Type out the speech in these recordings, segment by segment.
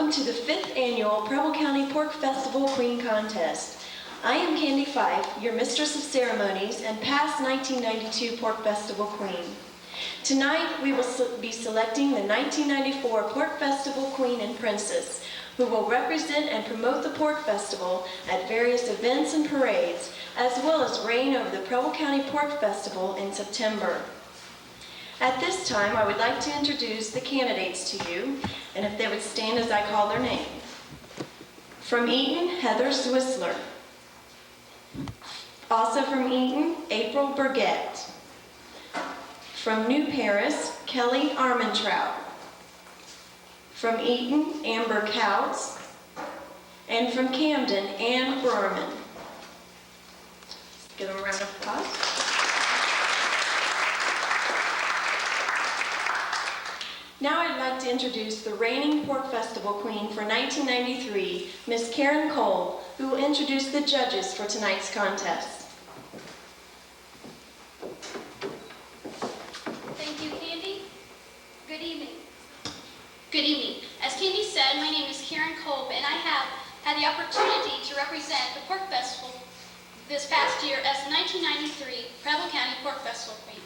welcome to the 5th Annual Preble County Pork Festival Queen Contest. I am Candy Fife, your Mistress of Ceremonies and past 1992 Pork Festival Queen. Tonight, we will be selecting the 1994 Pork Festival Queen and Princess, who will represent and promote the Pork Festival at various events and parades, as well as reign over the Preble County Pork Festival in September. At this time, I would like to introduce the candidates to you, and if they would stand as I call their name. From Eaton, Heather Swissler. Also from Eaton, April Burgett. From New Paris, Kelly Armentrout. From Eaton, Amber Couts. And from Camden, Ann Brourman. Give them a round of applause. Now I'd like to introduce the reigning Pork Festival Queen for 1993, Miss Karen Cole, who will introduce the judges for tonight's contest. Thank you, Candy. Good evening. Good evening. As Candy said, my name is Karen Cole, and I have had the opportunity to represent the Pork Festival this past year as the 1993 Preble County Pork Festival Queen.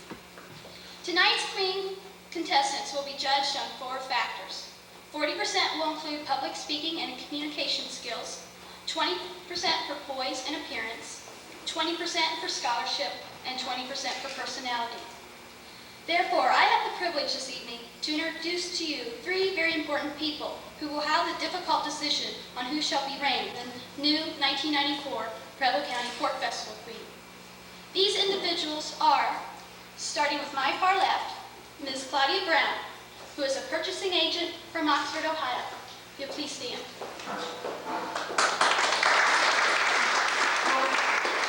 Tonight's Queen contestants will be judged on 4 factors. 40% will include public speaking and communication skills, 20% for poise and appearance, 20% for scholarship, and 20% for personality. Therefore, I have the privilege this evening to introduce to you 3 very important people who will have the difficult decision on who shall be reigning the new 1994 Preble County Pork Festival Queen. These individuals are, starting with my far left, Ms. Claudia Brown, who is a purchasing agent from Oxford, Ohio. If you'll please stand.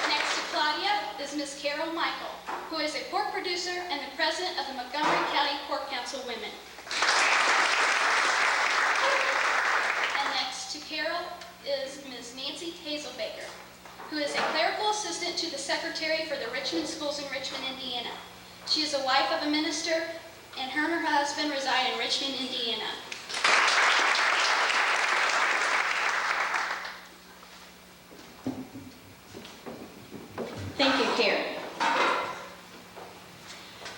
Next to Claudia is Ms. Carol Michael, who is a pork producer and the president of the Montgomery County Pork Council Women. And next to Carol is Ms. Nancy Hazelbaker, who is a clerical assistant to the secretary for the Richmond Schools in Richmond, Indiana. She is a wife of a minister, and her husband reside in Richmond, Indiana. Thank you, Karen.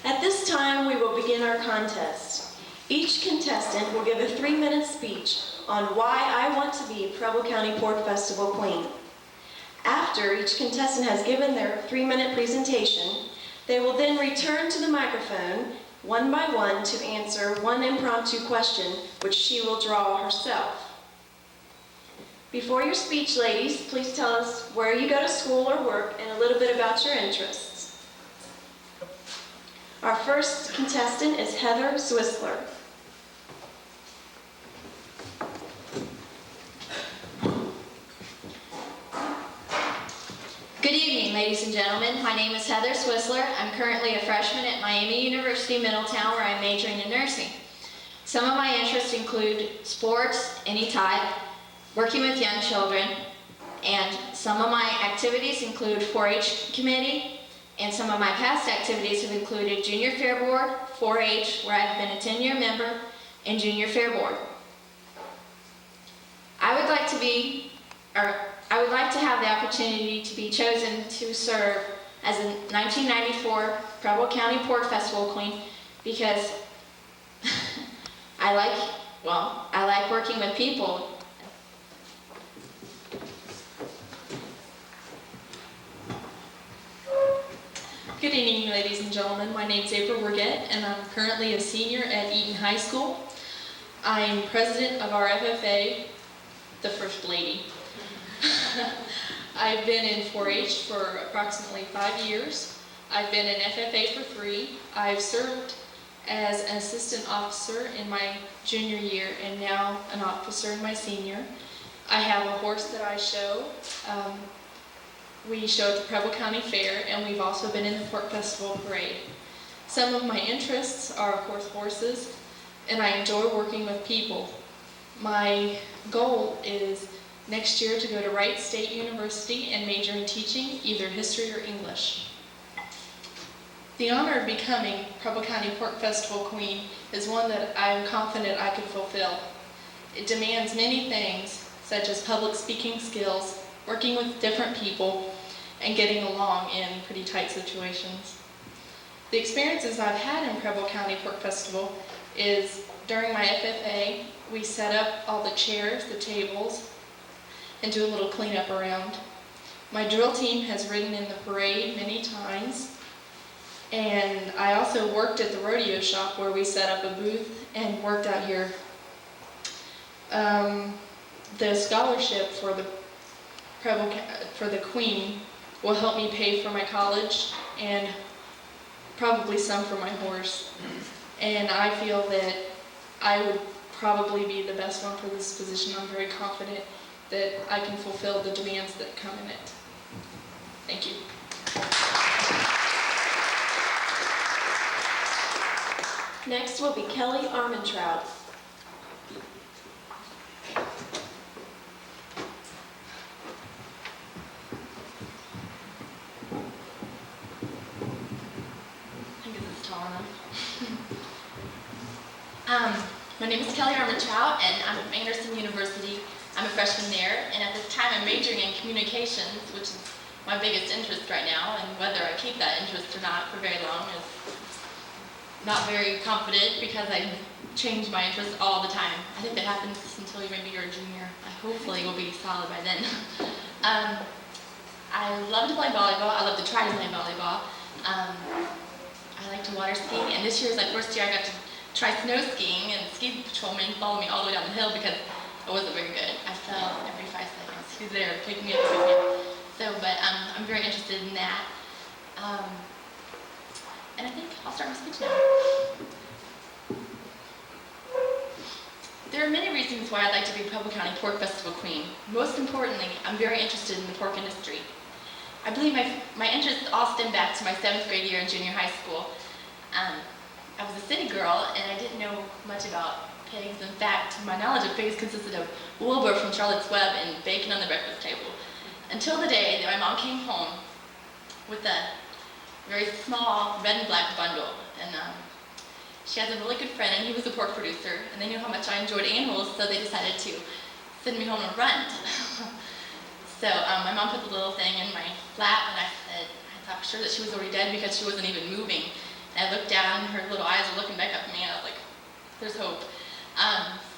At this time, we will begin our contest. Each contestant will give a 3-minute speech on why I want to be Preble County Pork Festival Queen. After each contestant has given their 3-minute presentation, they will then return to the microphone one by one to answer one impromptu question, which she will draw herself. Before your speech, ladies, please tell us where you go to school or work and a little bit about your interests. Our first contestant is Heather Swissler. Good evening, ladies and gentlemen. My name is Heather Swissler. I'm currently a freshman at Miami University, Middletown, where I'm majoring in nursing. Some of my interests include sports, any type, working with young children, and some of my activities include 4-H committee, and some of my past activities have included Junior Fair Board, 4-H, where I've been a 10-year member, and Junior Fair Board. I would like to have the opportunity to be chosen to serve as a 1994 Preble County Pork Festival Queen because I like working with people. Good evening, ladies and gentlemen. My name is April Burgett, and I'm currently a senior at Eaton High School. I'm president of our FFA, the First Lady. I've been in 4-H for approximately 5 years. I've been in FFA for 3. I've served as an assistant officer in my junior year and now an officer in my senior. I have a horse that I show. We show at the Preble County Fair, and we've also been in the Pork Festival Parade. Some of my interests are, of course, horses, and I enjoy working with people. My goal is next year to go to Wright State University and major in teaching, either history or English. The honor of becoming Preble County Pork Festival Queen is one that I am confident I could fulfill. It demands many things, such as public speaking skills, working with different people, and getting along in pretty tight situations. The experiences I've had in Preble County Pork Festival is during my FFA, we set up all the chairs, the tables, and do a little cleanup around. My drill team has ridden in the parade many times, and I also worked at the rodeo shop where we set up a booth and worked out here. The scholarship for the Queen will help me pay for my college and probably some for my horse. And I feel that I would probably be the best one for this position. I'm very confident that I can fulfill the demands that come in it. Thank you. Next will be Kelly Armentrout. My name is Kelly Armentrout, and I'm at Anderson University. I'm a freshman there, and at this time I'm majoring in communications, which is my biggest interest right now, and whether I keep that interest or not for very long is not very confident because I change my interest all the time. I think that happens until maybe you're a junior. I hopefully will be solid by then. I love to play volleyball. I love to try to play volleyball. I like to water ski, and this year was my first year I got to try snow skiing, and the ski patrolman followed me all the way down the hill because I wasn't very good. I fell every 5 seconds. He was there picking me up, So, but I'm very interested in that. And I think I'll start my speech now. There are many reasons why I'd like to be Preble County Pork Festival Queen. Most importantly, I'm very interested in the pork industry. I believe my interests all stem back to my 7th grade year in junior high school. I was a city girl, and I didn't know much about pigs. In fact, my knowledge of pigs consisted of Wilbur from Charlotte's Web and bacon on the breakfast table. Until the day that my mom came home with a very small red and black bundle. And she has a really good friend, and he was a pork producer, and they knew how much I enjoyed animals, so they decided to send me home on a run. So my mom put the little thing in my lap, and I thought for sure that she was already dead because she wasn't even moving. And I looked down, and her little eyes were looking back up at me, and I was like, there's hope.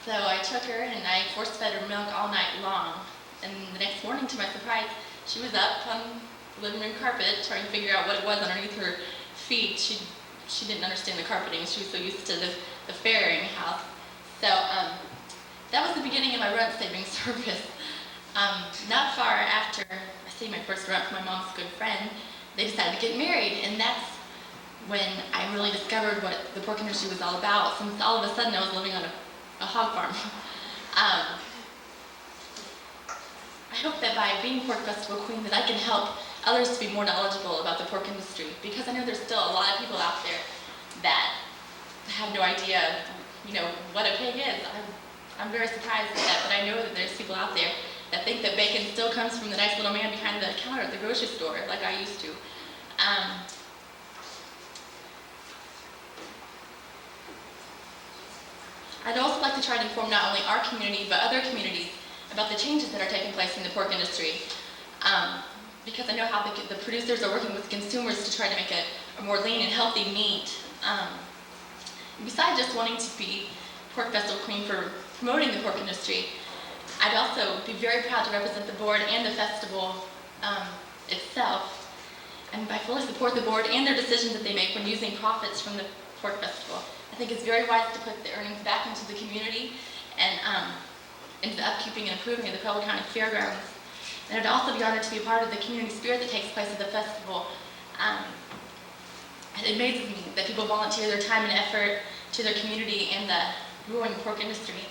So I took her, and I force-fed her milk all night long. And the next morning, to my surprise, she was up on the living room carpet trying to figure out what it was underneath her feet. She didn't understand the carpeting. She was so used to the farrowing house. So that was the beginning of my runt saving service. Not far after I saved my first runt from my mom's good friend, they decided to get married, and that's when I really discovered what the pork industry was all about, since all of a sudden I was living on a hog farm. I hope that by being Pork Festival Queen that I can help others to be more knowledgeable about the pork industry, because I know there's still a lot of people out there that have no idea, what a pig is. I'm very surprised at that, but I know that there's people out there that think that bacon still comes from the nice little man behind the counter at the grocery store, like I used to. I'd also like to try to inform not only our community, but other communities about the changes that are taking place in the pork industry. Because I know how the producers are working with consumers to try to make a more lean and healthy meat. Besides just wanting to be Pork Festival Queen for promoting the pork industry, I'd also be very proud to represent the board and the festival itself. And I fully support the board and their decisions that they make when using profits from the pork festival. I think it's very wise to put the earnings back into the community and into the upkeeping and improving of the Preble County Fairgrounds. And I'd also be honored to be a part of the community spirit that takes place at the festival. It amazes me that people volunteer their time and effort to their community and the growing pork industry.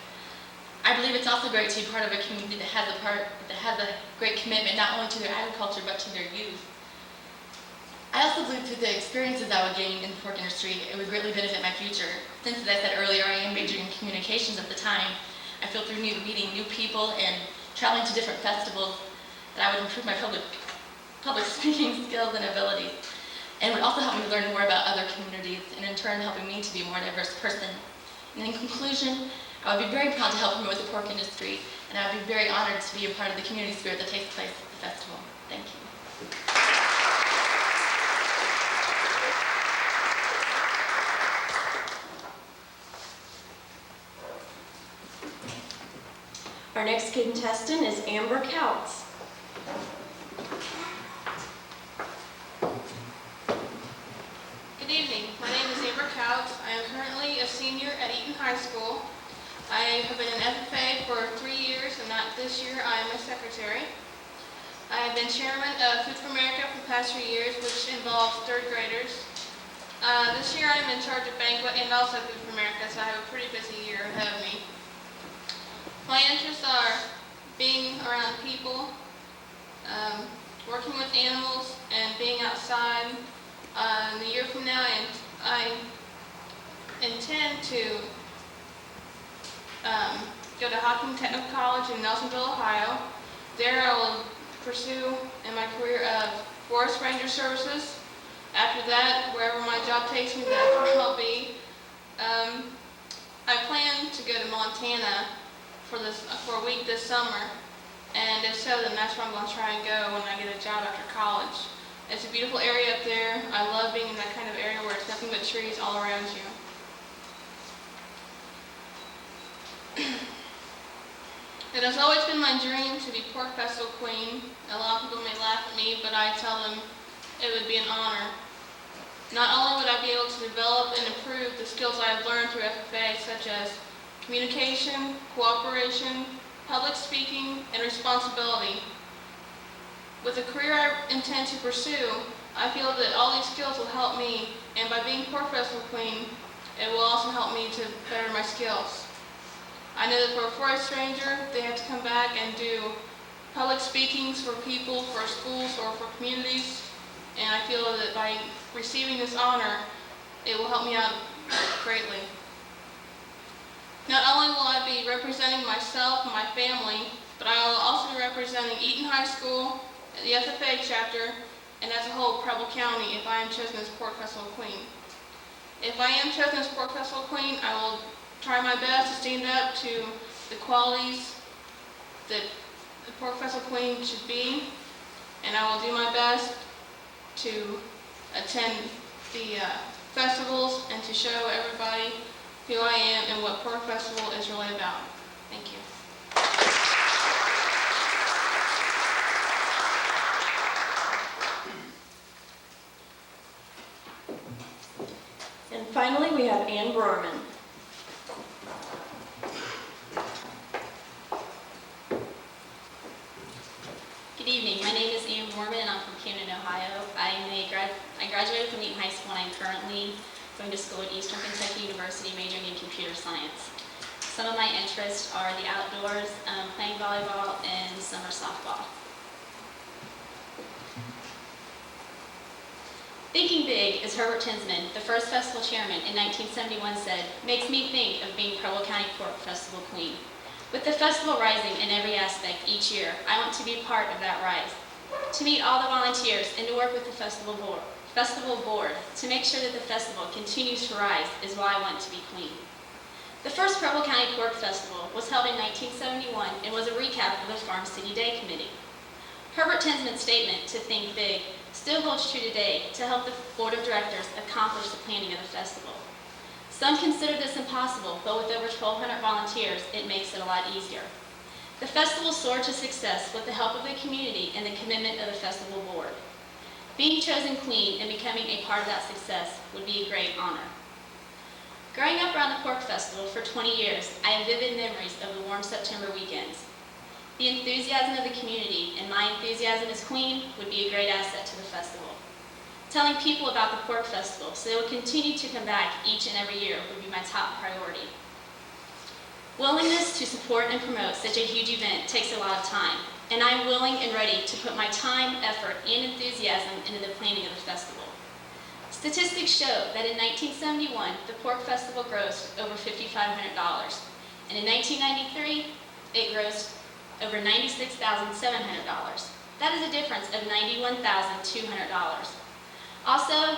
I believe it's also great to be part of a community that has a great commitment not only to their agriculture but to their youth. I also believe through the experiences I would gain in the pork industry, it would greatly benefit my future. Since, as I said earlier, I am majoring in communications at the time, I feel through meeting new people and traveling to different festivals that I would improve my public speaking skills and abilities. And it would also help me learn more about other communities and in turn helping me to be a more diverse person. And in conclusion, I would be very proud to help promote the pork industry, and I would be very honored to be a part of the community spirit that takes place at the festival. Thank you. Our next contestant is Amber Couts. Good evening. My name is Amber Couch. I am currently a senior at Eaton High School. I have been an FFA for 3 years, and this year I am a secretary. I have been chairman of Food for America for the past 3 years, which involves third graders. This year I am in charge of banquet and also Food for America, so I have a pretty busy year ahead of me. My interests are being around people, working with animals, and being outside. A year from now, I intend to go to Hocking Technical College in Nelsonville, Ohio. There I will pursue in my career of forest ranger services. After that, wherever my job takes me, that's where I'll be. I plan to go to Montana for a week this summer, and if so, then that's where I'm going to try and go when I get a job after college. It's a beautiful area up there. I love being in that kind of area where it's nothing but trees all around you. It has always been my dream to be Pork Festival Queen. A lot of people may laugh at me, but I tell them it would be an honor. Not only would I be able to develop and improve the skills I have learned through FFA, such as communication, cooperation, public speaking, and responsibility. With the career I intend to pursue, I feel that all these skills will help me, and by being Pork Festival Queen, it will also help me to better my skills. I know that for a forest ranger, they have to come back and do public speakings for people, for schools, or for communities, and I feel that by receiving this honor, it will help me out greatly. Not only will I be representing myself and my family, but I will also be representing Eaton High School, the FFA chapter, and as a whole, Preble County if I am chosen as Pork Festival Queen. If I am chosen as Pork Festival Queen, I will try my best to stand up to the qualities that the Pork Festival Queen should be, and I will do my best to attend the festivals and to show everybody who I am and what Pork Festival is really about. Thank you. And finally, we have Ann Brourman. Good evening. My name is Ann Brourman, and I'm from Camden, Ohio. I graduated from Eaton High School, and I'm currently going to school at Eastern Kentucky University, majoring in computer science. Some of my interests are the outdoors, playing volleyball, and summer softball. Thinking big, as Herbert Tinsman, the first festival chairman in 1971 said, makes me think of being Preble County Pork Festival Queen. With the festival rising in every aspect each year, I want to be part of that rise. To meet all the volunteers and to work with the festival board to make sure that the festival continues to rise is why I want to be queen. The first Preble County Pork Festival was held in 1971 and was a recap of the Farm City Day Committee. Herbert Tinsman's statement to think big still holds true today to help the board of directors accomplish the planning of the festival. Some consider this impossible, but with over 1,200 volunteers, it makes it a lot easier. The festival soared to success with the help of the community and the commitment of the festival board. Being chosen queen and becoming a part of that success would be a great honor. Growing up around the Pork Festival for 20 years, I have vivid memories of the warm September weekends. The enthusiasm of the community and my enthusiasm as queen would be a great asset to the festival. Telling people about the Pork Festival so they will continue to come back each and every year would be my top priority. Willingness to support and promote such a huge event takes a lot of time, and I'm willing and ready to put my time, effort, and enthusiasm into the planning of the festival. Statistics show that in 1971, the Pork Festival grossed over $5,500, and in 1993, it grossed over $96,700. That is a difference of $91,200. Also,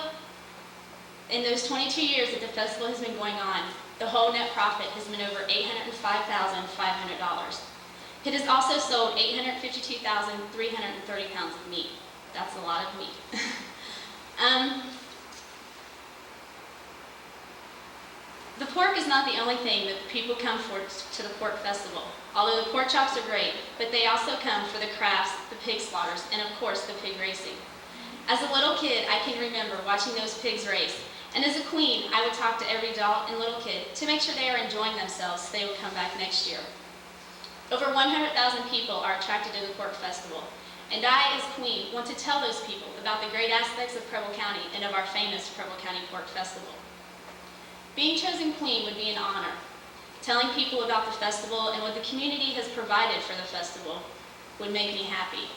in those 22 years that the festival has been going on, The whole net profit has been over $805,500. It has also sold 852,330 pounds of meat. That's a lot of meat. The pork is not the only thing that people come for to the pork festival. Although the pork chops are great, but they also come for the crafts, the pig slaughters, and of course the pig racing. As a little kid, I can remember watching those pigs race, and as a queen, I would talk to every adult and little kid to make sure they are enjoying themselves so they will come back next year. Over 100,000 people are attracted to the pork festival, and I, as queen, want to tell those people about the great aspects of Preble County and of our famous Preble County Pork Festival. Being chosen queen would be an honor. Telling people about the festival and what the community has provided for the festival would make me happy.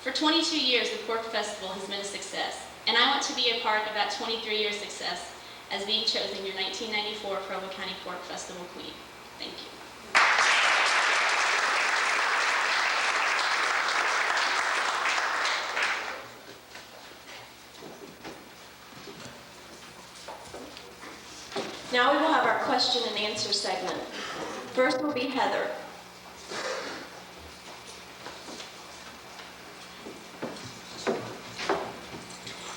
For 22 years, the Pork Festival has been a success, and I want to be a part of that 23-year success as being chosen your 1994 Preble County Pork Festival Queen. Thank you. Now we will have our question and answer segment. First will be Heather.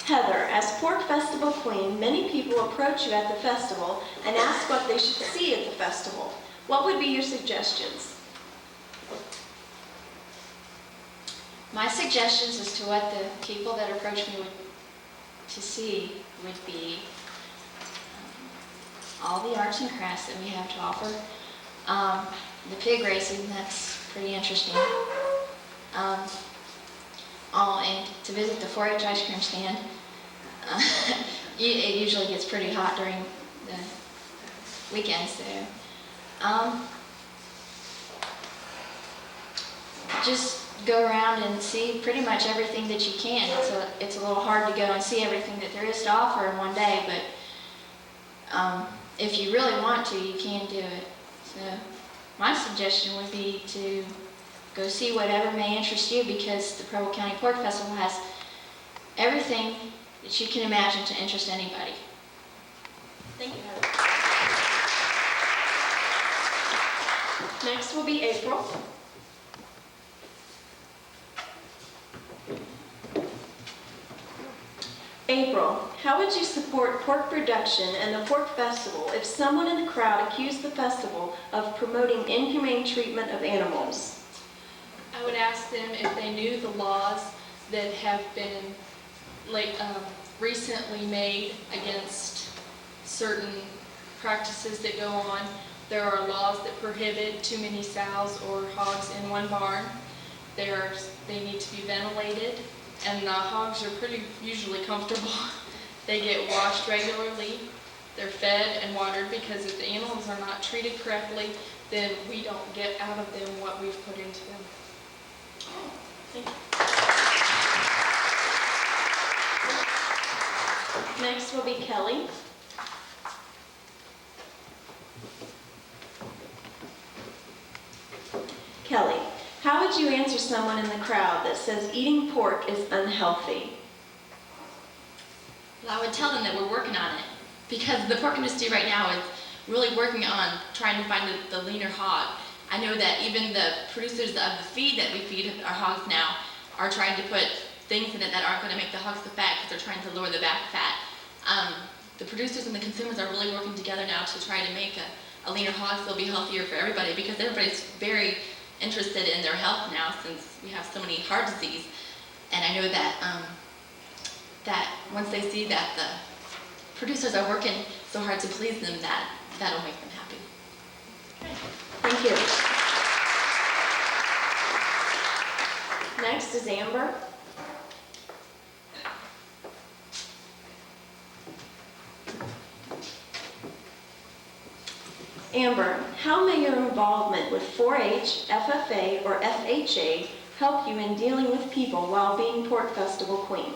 Heather, as Pork Festival Queen, many people approach you at the festival and ask what they should see at the festival. What would be your suggestions? My suggestions as to what the people that approach me to see would be all the arts and crafts that we have to offer. The pig racing, that's pretty interesting. And to visit the 4-H ice cream stand. It usually gets pretty hot during the weekends there. Just go around and see pretty much everything that you can. It's a little hard to go and see everything that there is to offer in one day, but if you really want to, you can do it. So my suggestion would be to go see whatever may interest you, because the Preble County Pork Festival has everything that you can imagine to interest anybody. Thank you, Heather. Next will be April. April, how would you support pork production and the pork festival if someone in the crowd accused the festival of promoting inhumane treatment of animals? I would ask them if they knew the laws that have been recently made against certain practices that go on. There are laws that prohibit too many sows or hogs in one barn. They need to be ventilated, and the hogs are usually comfortable. They get washed regularly. They're fed and watered, because if the animals are not treated correctly, then we don't get out of them what we've put into them. Next will be Kelly. Kelly, how would you answer someone in the crowd that says eating pork is unhealthy? Well, I would tell them that we're working on it, because the pork industry right now is really working on trying to find the leaner hog. I know that even the producers of the feed that we feed our hogs now are trying to put things in it that aren't going to make the hogs so fat, because they're trying to lower the back fat. The producers and the consumers are really working together now to try to make a leaner hog so it'll be healthier for everybody, because everybody's very interested in their health now, since we have so many heart disease. And I know that that once they see that the producers are working so hard to please them, that'll make them happy. Thank you. Next is Amber. Amber, how may your involvement with 4-H, FFA, or FHA help you in dealing with people while being Pork Festival Queen?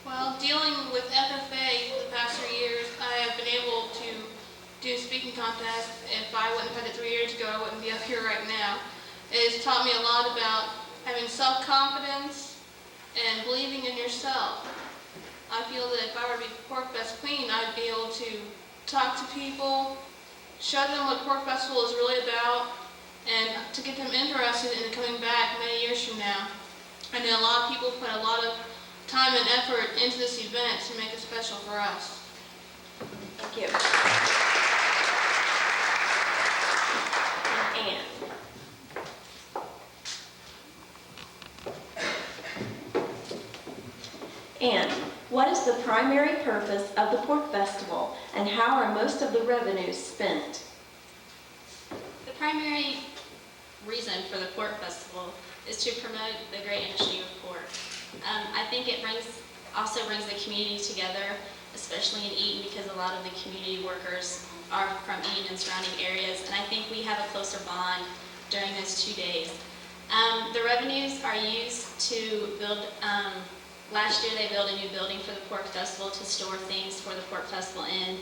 Well, dealing with FFA the past 3 years, I have been able to do speaking contests. If I wouldn't have had it 3 years ago, I wouldn't be up here right now. It has taught me a lot about having self-confidence and believing in yourself. I feel that if I were to be Pork Fest Queen, I'd be able to talk to people, show them what Pork Festival is really about, and to get them interested in coming back many years from now. I know a lot of people put a lot of time and effort into this event to make it special for us. Thank you. And Anne. And what is the primary purpose of the Pork Festival, and how are most of the revenues spent? The primary reason for the pork festival is to promote the great industry of pork. I think it also brings the community together, especially in Eaton, because a lot of the community workers are from Eaton and surrounding areas, and I think we have a closer bond during those 2 days. The revenues are used to build, last year they built a new building for the pork festival to store things for the pork festival in,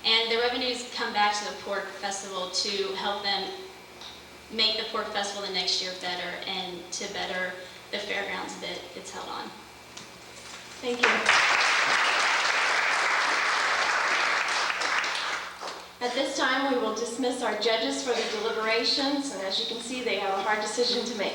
and the revenues come back to the pork festival to help them make the pork festival the next year better and to better the fairgrounds that it's held on. Thank you. At this time, we will dismiss our judges for the deliberations, and as you can see, they have a hard decision to make.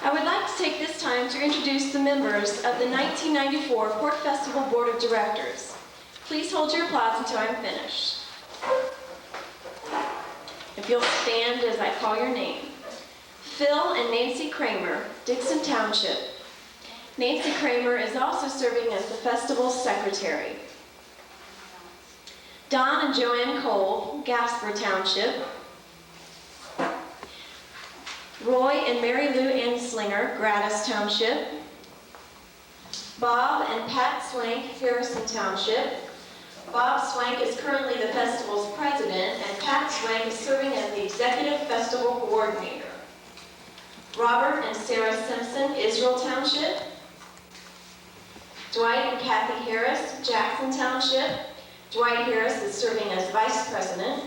I would like to take this time to introduce the members of the 1994 Pork Festival Board of Directors. Please hold your applause until I'm finished. If you'll stand as I call your name. Phil and Nancy Kramer, Dixon Township. Nancy Kramer is also serving as the festival's secretary. Don and Joanne Cole, Gasper Township. Roy and Mary Lou Anslinger, Gratis Township. Bob and Pat Swank, Harrison Township. Bob Swank is currently the festival's president, and Pat Swank is serving as the executive festival coordinator. Robert and Sarah Simpson, Israel Township. Dwight and Kathy Harris, Jackson Township. Dwight Harris is serving as vice president.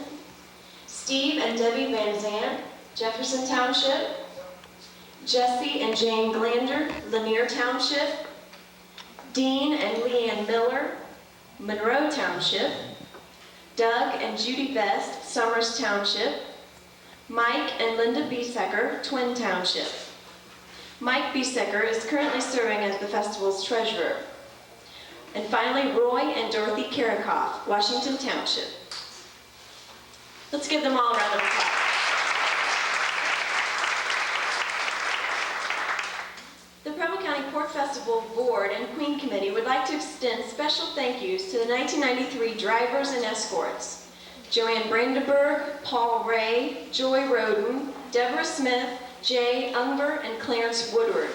Steve and Debbie Van Zandt, Jefferson Township. Jesse and Jane Glander, Lanier Township. Dean and Leanne Miller, Monroe Township. Doug and Judy Best, Summers Township. Mike and Linda Biesecker, Twin Township. Mike Biesecker is currently serving as the festival's treasurer. And finally, Roy and Dorothy Karakoff, Washington Township. Let's give them all a round of applause. The Preble County Pork Festival Board and Queen Committee would like to extend special thank yous to the 1993 drivers and escorts: Joanne Brandenburg, Paul Ray, Joy Roden, Deborah Smith, Jay Ungber, and Clarence Woodward.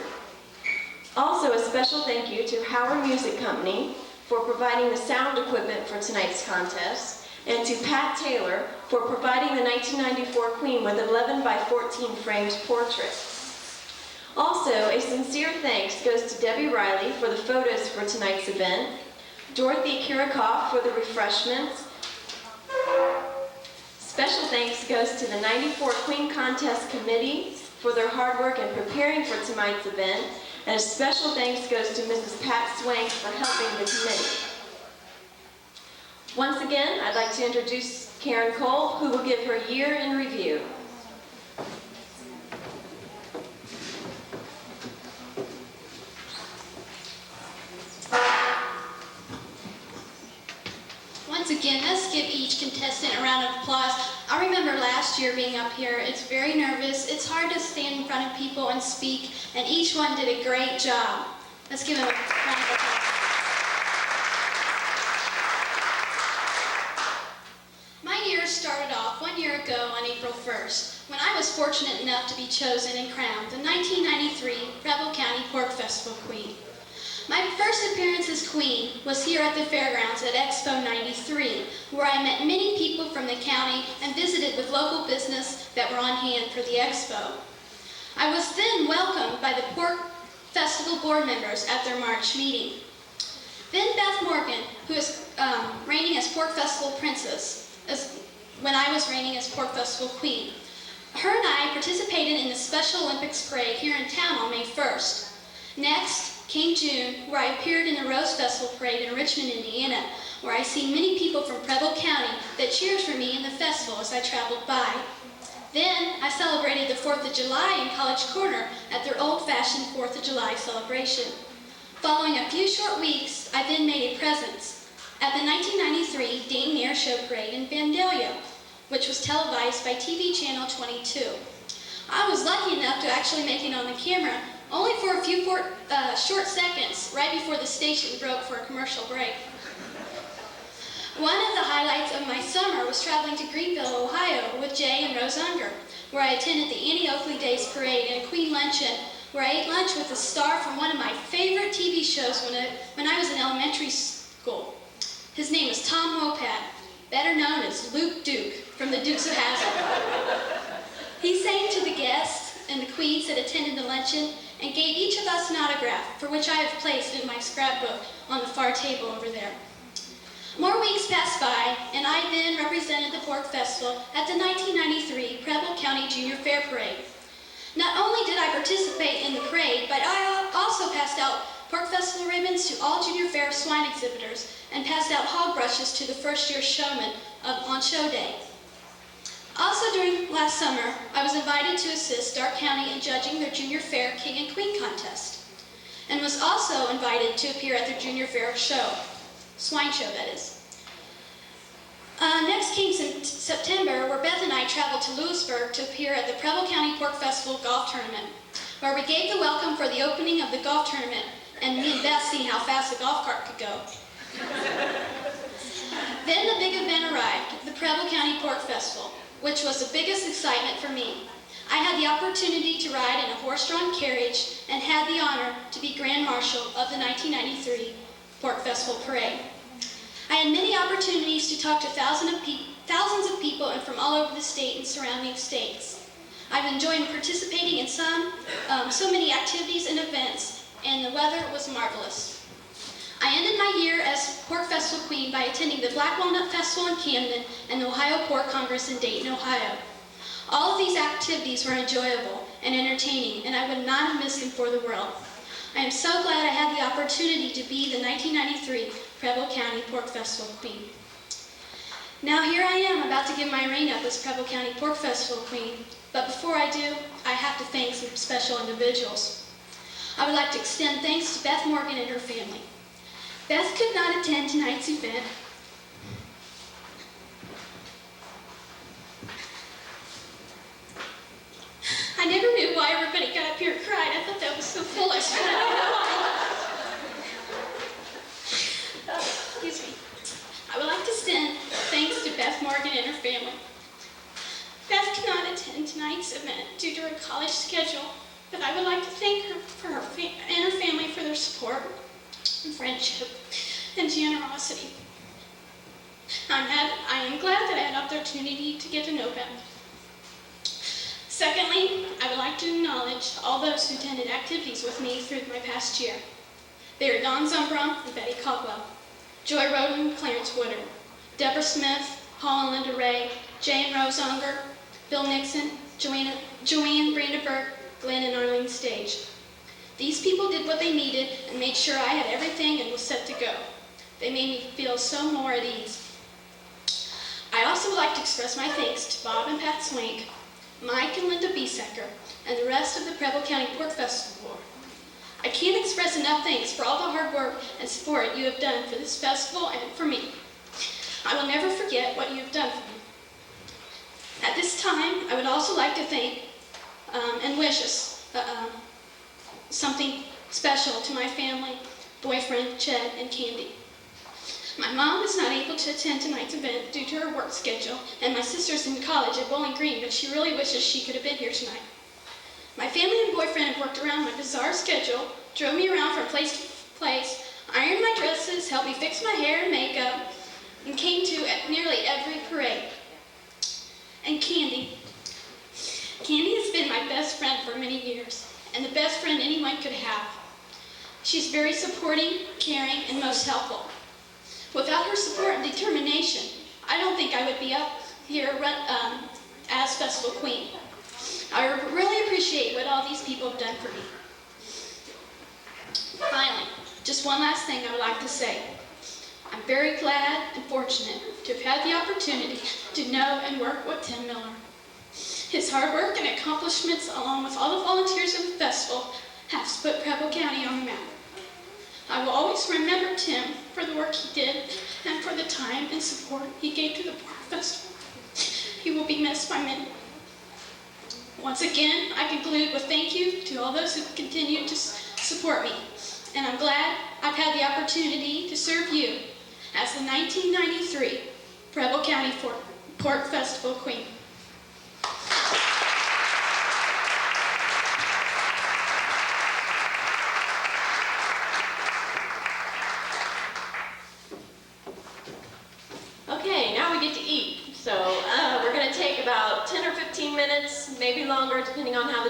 Also, a special thank you to Howard Music Company for providing the sound equipment for tonight's contest, and to Pat Taylor for providing the 1994 Queen with 11 by 14 framed portrait. Also, a sincere thanks goes to Debbie Riley for the photos for tonight's event, Dorothy Kirakoff for the refreshments. Special thanks goes to the 94 Queen Contest Committee for their hard work in preparing for tonight's event, and a special thanks goes to Mrs. Pat Swank for helping the committee. Once again, I'd like to introduce Karen Cole, who will give her year in review. Once again, let's give each contestant a round of applause. I remember last year being up here. It's very nervous. It's hard to stand in front of people and speak, and each one did a great job. Let's give them a round of applause. My year started off 1 year ago on April 1st, when I was fortunate enough to be chosen and crowned the 1993 Preble County Pork Festival Queen. My first appearance as Queen was here at the fairgrounds at Expo 93, where I met many people from the county and visited with local business that were on hand for the expo. I was then welcomed by the Pork Festival board members at their March meeting. Then Beth Morgan, who is reigning as Pork Festival Princess, when I was reigning as Pork Festival Queen. Her and I participated in the Special Olympics parade here in town on May 1st. Next, came June, where I appeared in the Rose Festival Parade in Richmond, Indiana, where I see many people from Preble County that cheered for me in the festival as I traveled by. Then I celebrated the 4th of July in College Corner at their old-fashioned 4th of July celebration. Following a few short weeks, I then made a presence at the 1993 Dayton Air Show Parade in Vandalia, which was televised by TV Channel 22. I was lucky enough to actually make it on the camera, only for a few short seconds, right before the station broke for a commercial break. One of the highlights of my summer was traveling to Greenville, Ohio with Jay and Rose Unger, where I attended the Annie Oakley Days Parade and a Queen Luncheon, where I ate lunch with a star from one of my favorite TV shows when I was in elementary school. His name is Tom Wopat, better known as Luke Duke from the Dukes of Hazzard. He sang to the guests and the queens that attended the luncheon and gave each of us an autograph, for which I have placed in my scrapbook on the far table over there. More weeks passed by, and I then represented the Pork Festival at the 1993 Preble County Junior Fair Parade. Not only did I participate in the parade, but I also passed out Pork Festival ribbons to all Junior Fair swine exhibitors and passed out hog brushes to the first-year showmen on show day. Also during last summer, I was invited to assist Stark County in judging their Junior Fair King and Queen contest, and was also invited to appear at their Junior Fair show. Swine show, that is. Next came September, where Beth and I traveled to Lewisburg to appear at the Preble County Pork Festival Golf Tournament, where we gave the welcome for the opening of the golf tournament, and me and Beth seen how fast the golf cart could go. Then the big event arrived, the Preble County Pork Festival, which was the biggest excitement for me. I had the opportunity to ride in a horse-drawn carriage and had the honor to be Grand Marshal of the 1993 Pork Festival Parade. I had many opportunities to talk to thousands of people and from all over the state and surrounding states. I've enjoyed participating in so many activities and events, and the weather was marvelous. I ended my year as Pork Festival Queen by attending the Black Walnut Festival in Camden and the Ohio Pork Congress in Dayton, Ohio. All of these activities were enjoyable and entertaining, and I would not have missed them for the world. I am so glad I had the opportunity to be the 1993 Preble County Pork Festival Queen. Now here I am about to give my reign up as Preble County Pork Festival Queen, but before I do, I have to thank some special individuals. I would like to extend thanks to Beth Morgan and her family. Beth could not attend tonight's event. I never knew why everybody got up here and cried. I thought that was so foolish. Excuse me. I would like to send thanks to Beth Morgan and her family. Beth cannot attend tonight's event due to her college schedule, but I would like to thank her and her family for their support and friendship and generosity. I am glad that I had the opportunity to get to know Beth. Secondly, I would like to acknowledge all those who attended activities with me through my past year. They are Dawn Zumbrum and Betty Caldwell, Joy Roden, Clarence Woodard, Deborah Smith, Paul and Linda Ray, Jay and Rose Unger, Bill Nixon, Joanne Brandenburg, Glenn and Arlene Stage. These people did what they needed and made sure I had everything and was set to go. They made me feel so more at ease. I also would like to express my thanks to Bob and Pat Swank, Mike and Linda Biesecker, and the rest of the Preble County Pork Festival Board. I can't express enough thanks for all the hard work and support you have done for this festival and for me. I will never forget what you have done for me. At this time, I would also like to thank and wish something special to my family, boyfriend, Chet, and Candy. My mom is not able to attend tonight's event due to her work schedule, and my sister's in college at Bowling Green, but she really wishes she could have been here tonight. My family and boyfriend have worked around my bizarre schedule, drove me around from place to place, ironed my dresses, helped me fix my hair and makeup, and came to at nearly every parade. And Candy. Candy has been my best friend for many years, and the best friend anyone could have. She's very supporting, caring, and most helpful. Without her support and determination, I don't think I would be up here as Festival Queen. I really appreciate what all these people have done for me. Finally, just one last thing I would like to say. I'm very glad and fortunate to have had the opportunity to know and work with Tim Miller. His hard work and accomplishments, along with all the volunteers of the festival, have put Preble County on the map. I will always remember Tim for the work he did and for the time and support he gave to the Pork Festival. He will be missed by many. Once again, I conclude with thank you to all those who continue to support me. And I'm glad I've had the opportunity to serve you as the 1993 Preble County Pork Festival Queen. Okay, now we get to eat. So we're going to take about 10 or 15 minutes, maybe longer, depending on how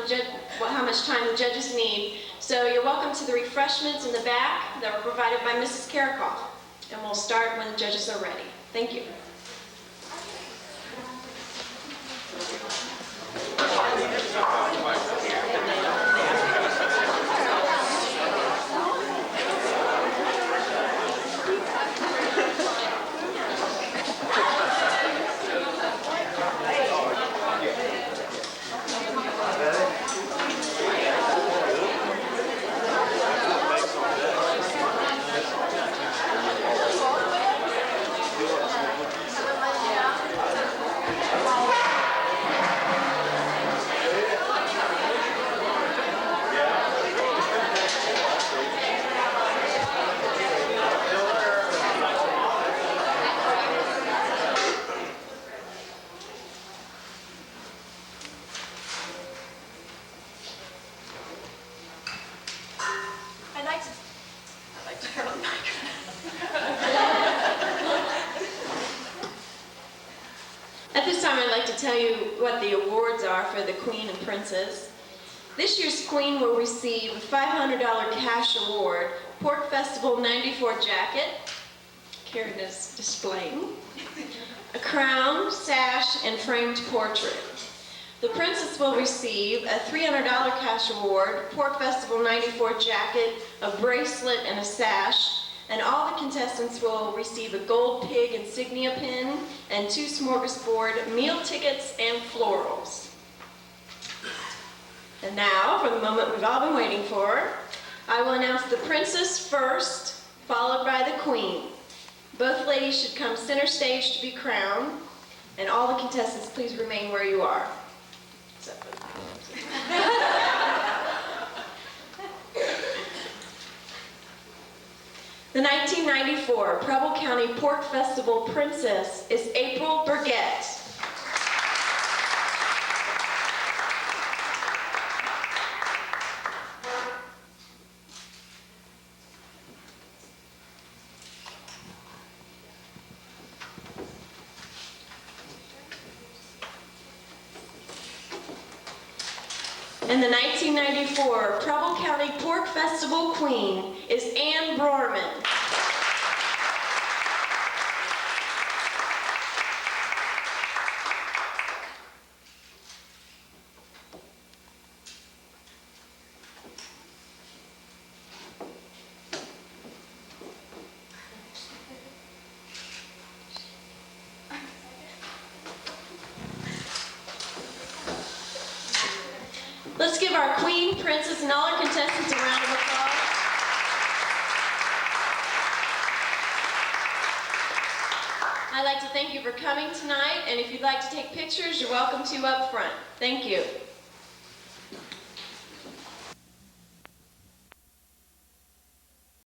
much time the judges need. So you're welcome to the refreshments in the back that were provided by Mrs. Karakoff. And we'll start when the judges are ready. Thank you. I'd like to turn on the microphone. At this time, I'd like to tell you what the awards are for the Queen and Princess. This year's Queen will receive a $500 cash award, Pork Festival '94 jacket, Karen is displaying, a crown, sash, and framed portrait. The Princess will receive a $300 cash award, Pork Festival '94 jacket, a bracelet, and a sash. And all the contestants will receive a gold pig insignia pin and 2 smorgasbord meal tickets and florals. And now, for the moment we've all been waiting for, I will announce the Princess first, followed by the Queen. Both ladies should come center stage to be crowned, and all the contestants please remain where you are. The 1994 Preble County Pork Festival Princess is April Burgett. And the 1994 Preble County Pork Festival Queen is Brourman. Let's give our Queen, Princess, and all our contestants a round of applause. I'd like to thank you for coming tonight, and if you'd like to take pictures, you're welcome to up front. Thank you.